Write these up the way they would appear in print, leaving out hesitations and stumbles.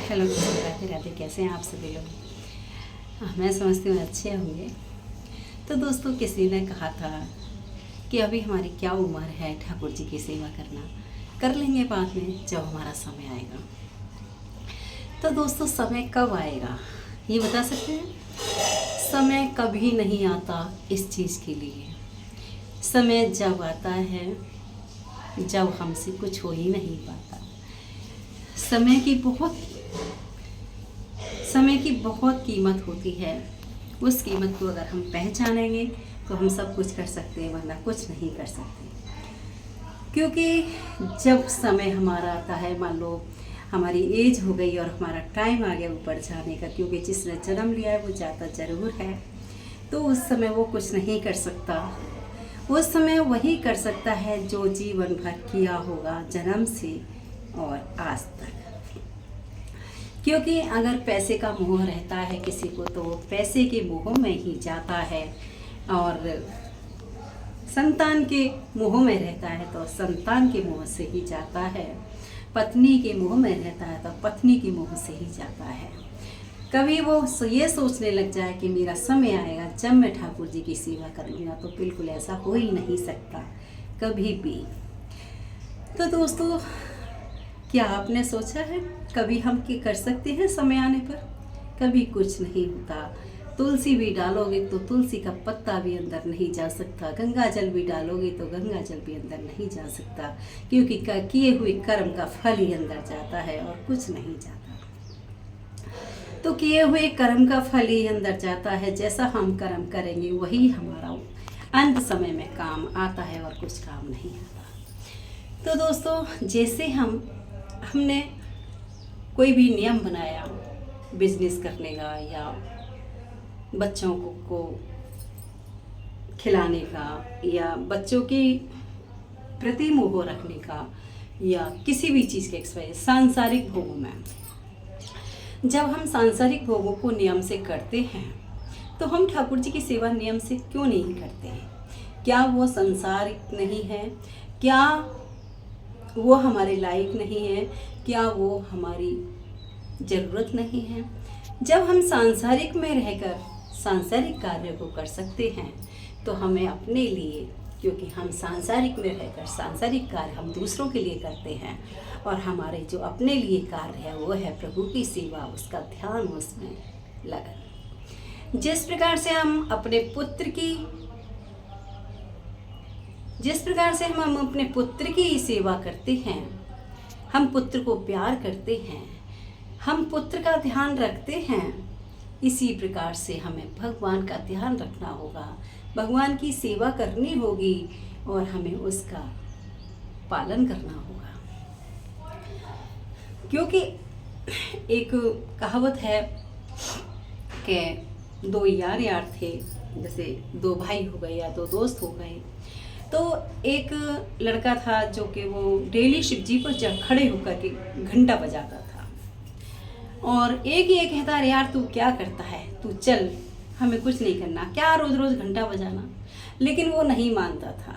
Hello दोस्तों, राधे राधे। कैसे हैं आप सभी लोग? मैं समझती हूँ अच्छे होंगे। तो दोस्तों, किसी ने कहा था कि अभी हमारी क्या उम्र है ठाकुर जी की सेवा करना, कर लेंगे बाद में जब हमारा समय आएगा। तो दोस्तों, समय कब आएगा ये बता सकते हैं? समय कभी नहीं आता इस चीज़ के लिए। समय जब आता है जब हमसे कुछ हो ही नहीं पाता। समय की बहुत कीमत होती है। उस कीमत को अगर हम पहचानेंगे तो हम सब कुछ कर सकते हैं, वरना कुछ नहीं कर सकते। क्योंकि जब समय हमारा आता है, मान लो हमारी एज हो गई और हमारा टाइम आ गया ऊपर जाने का, क्योंकि जिसने जन्म लिया है वो जाता ज़रूर है, तो उस समय वो कुछ नहीं कर सकता। उस समय वही कर सकता है जो जीवन भर किया होगा, जन्म से और आज तक। क्योंकि अगर पैसे का मोह रहता है किसी को, तो वो पैसे के मोह में ही जाता है, और संतान के मोह में रहता है तो संतान के मोह से ही जाता है। पत्नी के मोह में रहता है तो पत्नी के मोह से ही जाता है। कभी वो ये सोचने लग जाए कि मेरा समय आएगा जब मैं ठाकुर जी की सेवा करूँगा, तो बिल्कुल ऐसा हो ही नहीं सकता कभी भी। तो दोस्तों, क्या आपने सोचा है कभी हम क्या कर सकते हैं समय आने पर? कभी कुछ नहीं होता। तुलसी भी डालोगे तो तुलसी का पत्ता भी अंदर नहीं जा सकता, गंगा जल भी डालोगे तो गंगा जल भी अंदर नहीं जा सकता, क्योंकि किए हुए कर्म का फल ही अंदर जाता है और कुछ नहीं जाता। तो किए हुए कर्म का फल ही अंदर जाता है। जैसा हम कर्म करेंगे वही हमारा अंत समय में काम आता है और कुछ काम नहीं आता। तो दोस्तों, जैसे हमने कोई भी नियम बनाया बिजनेस करने का, या बच्चों को खिलाने का, या बच्चों के प्रति मोह रखने का, या किसी भी चीज़ के एक्सरसाइज सांसारिक भोगों में, जब हम सांसारिक भोगों को नियम से करते हैं, तो हम ठाकुर जी की सेवा नियम से क्यों नहीं करते हैं? क्या वो संसारिक नहीं है? क्या वो हमारे लायक नहीं है? क्या वो हमारी ज़रूरत नहीं है? जब हम सांसारिक में रहकर सांसारिक कार्य को कर सकते हैं, तो हमें अपने लिए, क्योंकि हम सांसारिक में रहकर सांसारिक कार्य हम दूसरों के लिए करते हैं, और हमारे जो अपने लिए कार्य है वो है प्रभु की सेवा, उसका ध्यान, उसमें लगन। जिस प्रकार से हम अपने पुत्र की सेवा करते हैं, हम पुत्र को प्यार करते हैं, हम पुत्र का ध्यान रखते हैं, इसी प्रकार से हमें भगवान का ध्यान रखना होगा, भगवान की सेवा करनी होगी, और हमें उसका पालन करना होगा। क्योंकि एक कहावत है कि दो यार थे, जैसे दो भाई हो गए या दो दोस्त हो गए। तो एक लड़का था जो कि वो डेली शिव जी पर खड़े होकर के घंटा बजाता था, और एक ये कहता, अरे यार तू क्या करता है, तू चल, हमें कुछ नहीं करना, क्या रोज़ रोज़ घंटा बजाना। लेकिन वो नहीं मानता था।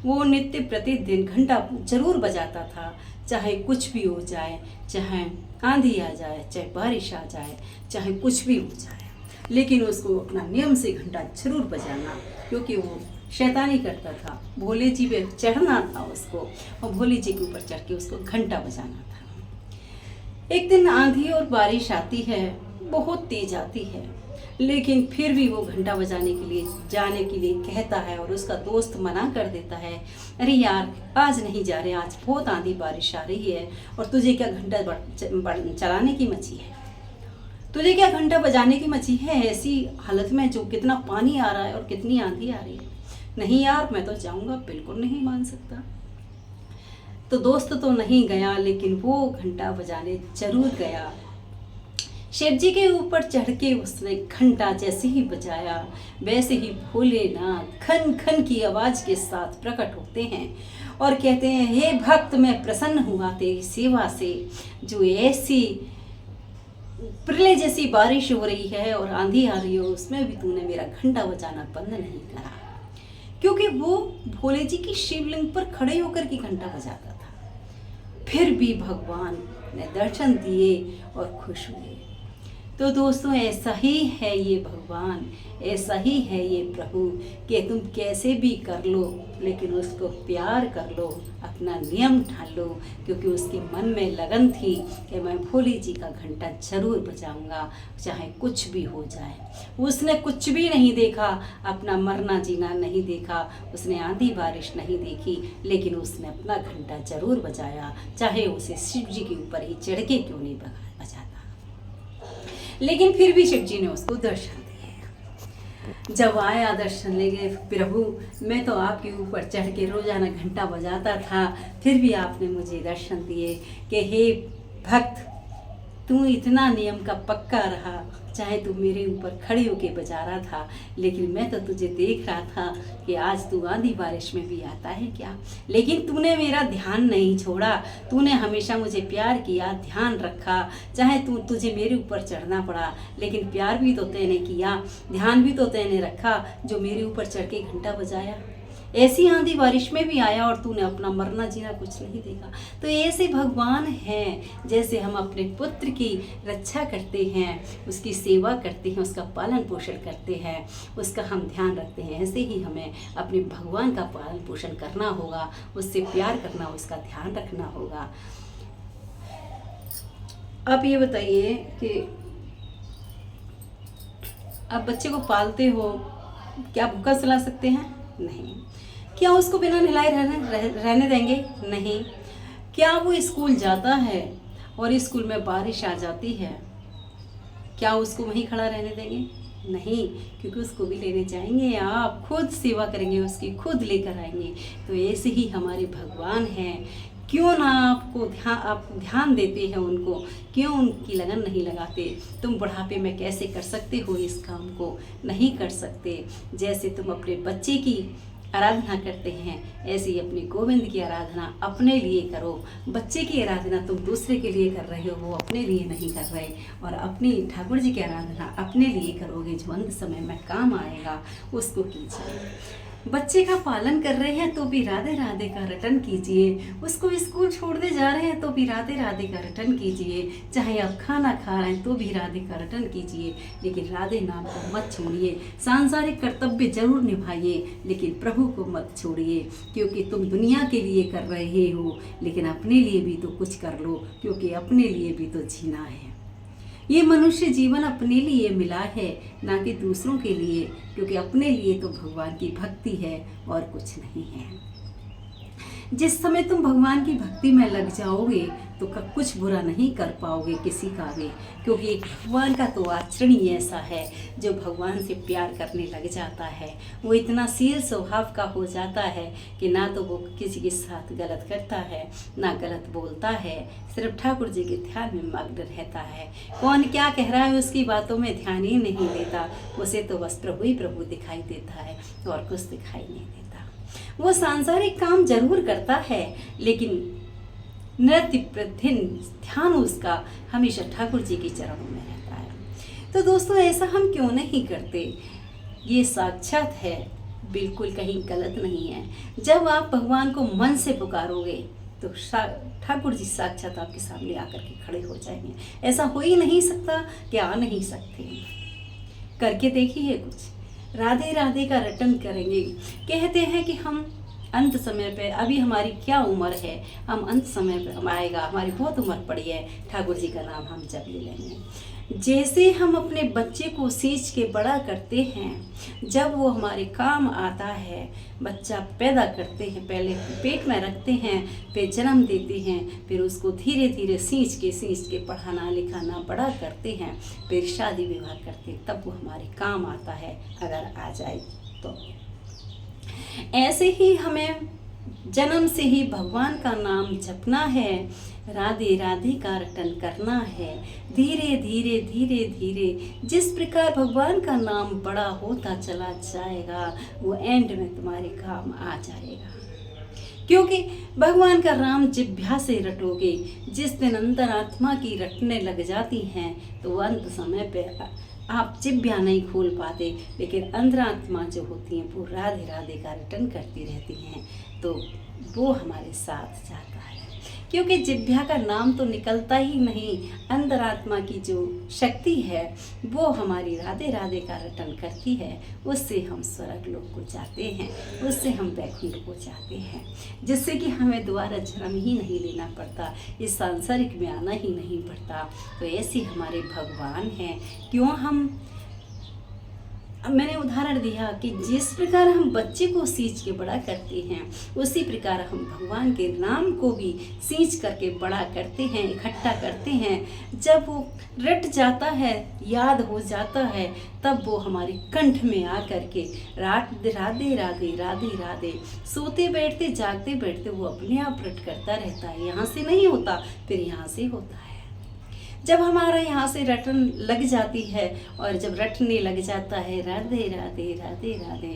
वो नित्य प्रतिदिन घंटा जरूर बजाता था, चाहे कुछ भी हो जाए, चाहे आंधी आ जाए, चाहे बारिश आ जाए, चाहे कुछ भी हो जाए, लेकिन उसको अपना नियम से घंटा जरूर बजाना, क्योंकि वो शैतानी करता था। भोले जी पे चढ़ना था उसको, और भोले जी के ऊपर चढ़ के उसको घंटा बजाना था। एक दिन आंधी और बारिश आती है, बहुत तेज आती है, लेकिन फिर भी वो घंटा बजाने के लिए जाने के लिए कहता है, और उसका दोस्त मना कर देता है, अरे यार आज नहीं जा रहे, आज बहुत आंधी बारिश आ रही है, और तुझे क्या घंटा चलाने की मची है? तुझे क्या घंटा बजाने की मची है ऐसी हालत में जो कितना पानी आ रहा है और कितनी आंधी आ रही है? नहीं यार, मैं तो जाऊंगा, बिल्कुल नहीं मान सकता। तो दोस्त तो नहीं गया, लेकिन वो घंटा बजाने जरूर गया। शिव जी के ऊपर चढ़ के उसने घंटा जैसे ही बजाया, वैसे ही भोलेनाथ खन खन की आवाज के साथ प्रकट होते हैं और कहते हैं, हे भक्त, मैं प्रसन्न हुआ तेरी सेवा से, जो ऐसी प्रलय जैसी बारिश हो रही है और आंधी आ रही हो, उसमें भी तूने मेरा घंटा बजाना बंद नहीं करा। क्योंकि वो भोले जी की शिवलिंग पर खड़े होकर के घंटा बजाता था। फिर भी भगवान ने दर्शन दिए और खुश हुए। तो दोस्तों ऐसा ही है ये भगवान, ऐसा ही है ये प्रभु कि तुम कैसे भी कर लो लेकिन उसको प्यार कर लो, अपना नियम ठान लो, क्योंकि उसके मन में लगन थी कि मैं भोले जी का घंटा जरूर बजाऊंगा चाहे कुछ भी हो जाए। उसने कुछ भी नहीं देखा, अपना मरना जीना नहीं देखा, उसने आंधी बारिश नहीं देखी, लेकिन उसने अपना घंटा जरूर बजाया, चाहे उसे शिव जी के ऊपर ही चढ़ के क्यों नहीं बजाता। लेकिन फिर भी शिव जी ने उसको दर्शन दिए। जब आया दर्शन ले गए, प्रभु मैं तो आपके ऊपर चढ़ के रोजाना घंटा बजाता था, फिर भी आपने मुझे दर्शन दिए कि हे भक्त, तू इतना नियम का पक्का रहा, चाहे तू मेरे ऊपर खड़े होके बजा रहा था, लेकिन मैं तो तुझे देख रहा था कि आज तू आंधी बारिश में भी आता है क्या, लेकिन तूने मेरा ध्यान नहीं छोड़ा, तूने हमेशा मुझे प्यार किया, ध्यान रखा, चाहे तुझे मेरे ऊपर चढ़ना पड़ा, लेकिन प्यार भी तो तैने किया, ध्यान भी तो तैने रखा, जो मेरे ऊपर चढ़ के घंटा बजाया। ऐसी आंधी बारिश में भी आया और तूने अपना मरना जीना कुछ नहीं देखा। तो ऐसे भगवान हैं, जैसे हम अपने पुत्र की रक्षा करते हैं, उसकी सेवा करते हैं, उसका पालन पोषण करते हैं, उसका हम ध्यान रखते हैं, ऐसे ही हमें अपने भगवान का पालन पोषण करना होगा, उससे प्यार करना, उसका ध्यान रखना होगा। आप ये बताइए कि आप बच्चे को पालते हो, क्या भूखा सुला सकते हैं? नहीं। क्या उसको बिना नहलाए रहने देंगे? नहीं। क्या वो स्कूल जाता है और स्कूल में बारिश आ जाती है, क्या उसको वहीं खड़ा रहने देंगे? नहीं, क्योंकि उसको भी लेने जाएंगे, आप खुद सेवा करेंगे, उसकी खुद लेकर आएंगे। तो ऐसे ही हमारे भगवान हैं, क्यों ना आप ध्यान देते हैं उनको, क्यों उनकी लगन नहीं लगाते? तुम बुढ़ापे में कैसे कर सकते हो इस काम को? नहीं कर सकते। जैसे तुम अपने बच्चे की आराधना करते हैं, ऐसे ही अपने गोविंद की आराधना अपने लिए करो। बच्चे की आराधना तुम दूसरे के लिए कर रहे हो, वो अपने लिए नहीं कर रहे, और अपनी ठाकुर जी की आराधना अपने लिए करोगे, जो अंत समय में काम आएगा उसको कीजिए। बच्चे का पालन कर रहे हैं तो भी राधे राधे का रटन कीजिए, उसको स्कूल छोड़ने जा रहे हैं तो भी राधे राधे का रटन कीजिए, चाहे आप खाना खा रहे हैं तो भी राधे का रटन कीजिए, लेकिन राधे नाम को मत छोड़िए। सांसारिक कर्तव्य जरूर निभाइए, लेकिन प्रभु को मत छोड़िए, क्योंकि तुम दुनिया के लिए कर रहे हो, लेकिन अपने लिए भी तो कुछ कर लो, क्योंकि अपने लिए भी तो जीना है। ये मनुष्य जीवन अपने लिए मिला है, ना कि दूसरों के लिए, क्योंकि अपने लिए तो भगवान की भक्ति है और कुछ नहीं है। जिस समय तुम भगवान की भक्ति में लग जाओगे तो कुछ बुरा नहीं कर पाओगे किसी का भी, क्योंकि भगवान का तो आचरण ही ऐसा है, जो भगवान से प्यार करने लग जाता है वो इतना शील स्वभाव का हो जाता है कि ना तो वो किसी के साथ गलत करता है, ना गलत बोलता है, सिर्फ ठाकुर जी के ध्यान में मग्न रहता है। कौन क्या कह रहा है उसकी बातों में ध्यान ही नहीं देता, उसे तो बस प्रभु ही प्रभु दिखाई देता है और कुछ दिखाई नहीं देता। वो सांसारिक काम जरूर करता है, लेकिन नृत्य प्रतिदिन ध्यान उसका हमेशा ठाकुर जी के चरणों में रहता है। तो दोस्तों ऐसा हम क्यों नहीं करते? ये साक्षात है, बिल्कुल कहीं गलत नहीं है। जब आप भगवान को मन से पुकारोगे तो ठाकुर जी साक्षात आपके सामने आकर के खड़े हो जाएंगे। ऐसा हो ही नहीं सकता कि आ नहीं सकते। करके देखिए कुछ, राधे राधे का रटन करेंगे। कहते हैं कि हम अंत समय पे, अभी हमारी क्या उम्र है, हम अंत समय पे हम आएगा, हमारी बहुत उम्र पड़ी है, ठाकुर जी का नाम हम जब ले लेंगे। जैसे हम अपने बच्चे को सींच के बड़ा करते हैं, जब वो हमारे काम आता है, बच्चा पैदा करते हैं, पहले पेट में रखते हैं, फिर जन्म देते हैं, फिर उसको धीरे धीरे सींच के पढ़ाना लिखाना बड़ा करते हैं, फिर शादी विवाह करते, तब वो हमारे काम आता है, अगर आ जाए तो। ऐसे ही हमें जन्म से ही भगवान का नाम जपना है, राधे राधे का रटन करना है, धीरे धीरे धीरे धीरे। जिस प्रकार भगवान का नाम बड़ा होता चला जाएगा, वो एंड में तुम्हारे काम आ जाएगा, क्योंकि भगवान का राम जिह्वा से रटोगे। जिस दिन अंतरात्मा की रटने लग जाती हैं तो अंत समय पे आप जिह्वा नहीं खोल पाते, लेकिन अंतरात्मा जो होती हैं वो राधे राधे का रटन करती रहती हैं, तो वो हमारे साथ जाता है। क्योंकि जिह्वा का नाम तो निकलता ही नहीं, अंतरात्मा की जो शक्ति है वो हमारी राधे राधे का रटन करती है, उससे हम स्वर्ग लोक को जाते हैं, उससे हम वैकुंठ को जाते हैं, जिससे कि हमें दोबारा जन्म ही नहीं लेना पड़ता, इस सांसारिक में आना ही नहीं पड़ता। तो ऐसे हमारे भगवान हैं। क्यों हम, मैंने उदाहरण दिया कि जिस प्रकार हम बच्चे को सींच के बड़ा करते हैं, उसी प्रकार हम भगवान के नाम को भी सींच करके बड़ा करते हैं, इकट्ठा करते हैं। जब वो रट जाता है, याद हो जाता है, तब वो हमारे कंठ में आ करके राधे राधे राधे राधे राधे, सोते बैठते जागते बैठते वो अपने आप रट करता रहता है। यहाँ से नहीं होता, फिर यहाँ से होता है। जब हमारा यहाँ से रटन लग जाती है और जब रटने लग जाता है राधे राधे राधे राधे,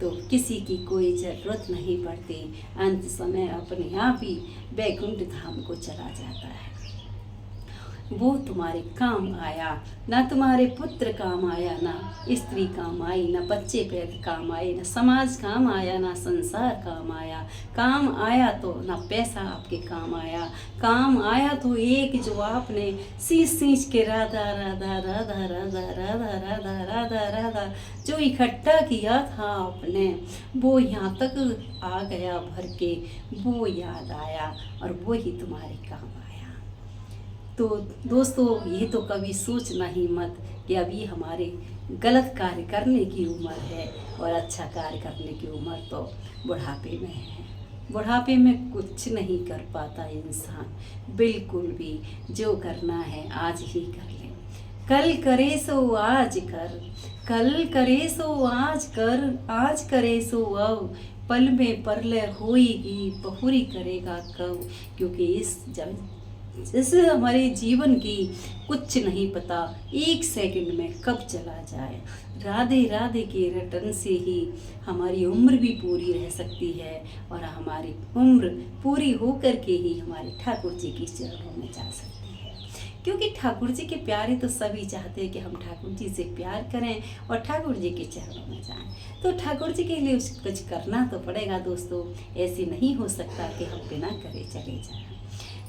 तो किसी की कोई ज़रूरत नहीं पड़ती, अंत समय अपने आप ही वैकुंठ धाम को चला जाता है। वो तुम्हारे काम आया, ना तुम्हारे पुत्र काम आया, ना स्त्री काम आई, ना बच्चे पैदा काम आए, ना समाज काम आया, ना संसार काम आया। काम आया तो ना पैसा आपके काम आया, काम आया तो एक जो आपने सींच सींच के राधा राधा राधा राधा राधा राधा राधा राधा जो इकट्ठा किया था आपने, वो यहाँ तक आ गया भर के, वो याद आया और वो ही तुम्हारे काम आया। तो दोस्तों, ये तो कभी सोचना ही मत कि अभी हमारे गलत कार्य करने की उम्र है और अच्छा कार्य करने की उम्र तो बुढ़ापे में है। बुढ़ापे में कुछ नहीं कर पाता इंसान, बिल्कुल भी। जो करना है आज ही कर ले, कल करे सो आज कर, कल करे सो आज कर, आज करे सो अब, पल में परलय होएगी बहुरी करेगा कब। क्योंकि इस हमारे जीवन की कुछ नहीं पता, एक सेकंड में कब चला जाए। राधे राधे के रटन से ही हमारी उम्र भी पूरी रह सकती है और हमारी उम्र पूरी होकर के ही हमारे ठाकुर जी के चरणों में जा सकती है। क्योंकि ठाकुर जी के प्यारे तो सभी चाहते हैं कि हम ठाकुर जी से प्यार करें और ठाकुर जी के चरणों में जाएं। तो ठाकुर जी के लिए कुछ करना तो पड़ेगा दोस्तों, ऐसे नहीं हो सकता कि हम बिना करे चले जाएं।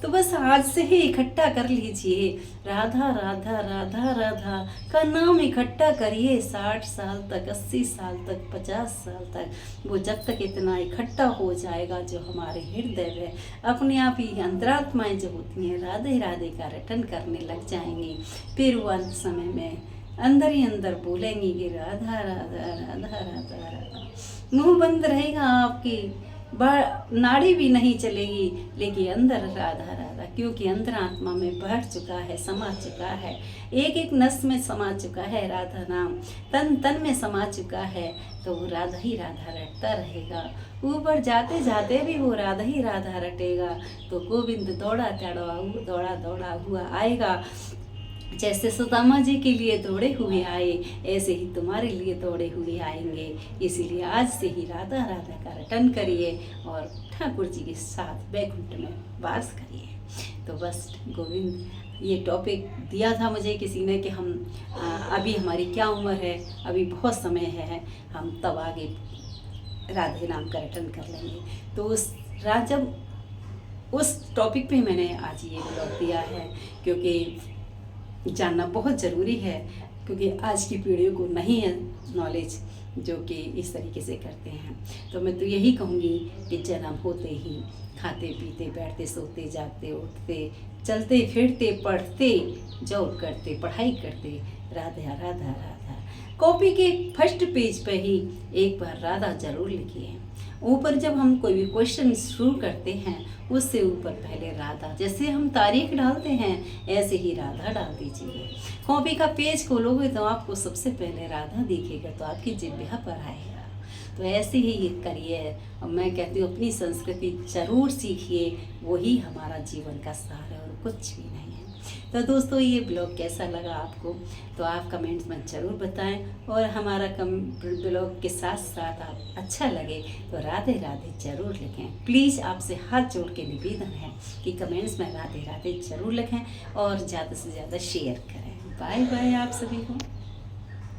तो बस आज से ही इकट्ठा कर लीजिए, राधा राधा राधा राधा का नाम इकट्ठा करिए। 60 साल तक, 80 साल तक, 50 साल तक, वो जब तक इतना इकट्ठा हो जाएगा जो हमारे हृदय में अपने आप ही अंतरात्माएं जो होती हैं राधे राधे का रटन करने लग जाएंगी। फिर वो अंत समय में अंदर ही अंदर बोलेंगी कि राधा राधा राधा राधा राधा। मुंह बंद रहेगा आपकी, नाड़ी भी नहीं चलेगी, लेकिन अंदर राधा राधा, क्योंकि अंतरात्मा में बढ़ चुका है, समा चुका है, एक एक नस में समा चुका है राधा नाम, तन तन में समा चुका है। तो वो राधा ही राधा रटता रहेगा, ऊपर जाते जाते भी वो राधा ही राधा रटेगा। तो गोविंद दौड़ा दौड़ा दौड़ा हुआ आएगा। जैसे सुदामा जी के लिए दौड़े हुए आए, ऐसे ही तुम्हारे लिए दौड़े हुए आएंगे। इसीलिए आज से ही राधा राधा का रटन करिए और ठाकुर जी के साथ वैकुंठ में वास करिए। तो बस गोविंद, ये टॉपिक दिया था मुझे किसी ने कि हम अभी हमारी क्या उम्र है, अभी बहुत समय है, हम तब आगे राधे नाम का रटन कर लेंगे। तो जब उस टॉपिक पे मैंने आज ये ब्लॉग दिया है, क्योंकि जानना बहुत ज़रूरी है, क्योंकि आज की पीढ़ियों को नहीं है नॉलेज जो कि इस तरीके से करते हैं। तो मैं तो यही कहूँगी कि जन्म होते ही खाते पीते बैठते सोते जागते उठते चलते फिरते पढ़ते जॉब करते पढ़ाई करते राधा राधा राधा, कॉपी के फर्स्ट पेज पे ही एक बार राधा जरूर लिखिए। ऊपर जब हम कोई भी क्वेश्चन शुरू करते हैं उससे ऊपर पहले राधा, जैसे हम तारीख डालते हैं ऐसे ही राधा डाल दीजिए। कॉपी का पेज खोलोगे तो आपको सबसे पहले राधा दिखेगा, तो आपकी जिह्वा पर आएगा। तो ऐसे ही करिए। और मैं कहती हूँ अपनी संस्कृति जरूर सीखिए, वही हमारा जीवन का सार है और कुछ भी नहीं है। तो दोस्तों, ये ब्लॉग कैसा लगा आपको, तो आप कमेंट्स में ज़रूर बताएं। और हमारा ब्लॉग के साथ साथ आप अच्छा लगे तो राधे राधे ज़रूर लिखें। प्लीज़ आपसे हाथ जोड़ के निवेदन है कि कमेंट्स में राधे राधे ज़रूर लिखें और ज़्यादा से ज़्यादा शेयर करें। बाय बाय आप सभी को।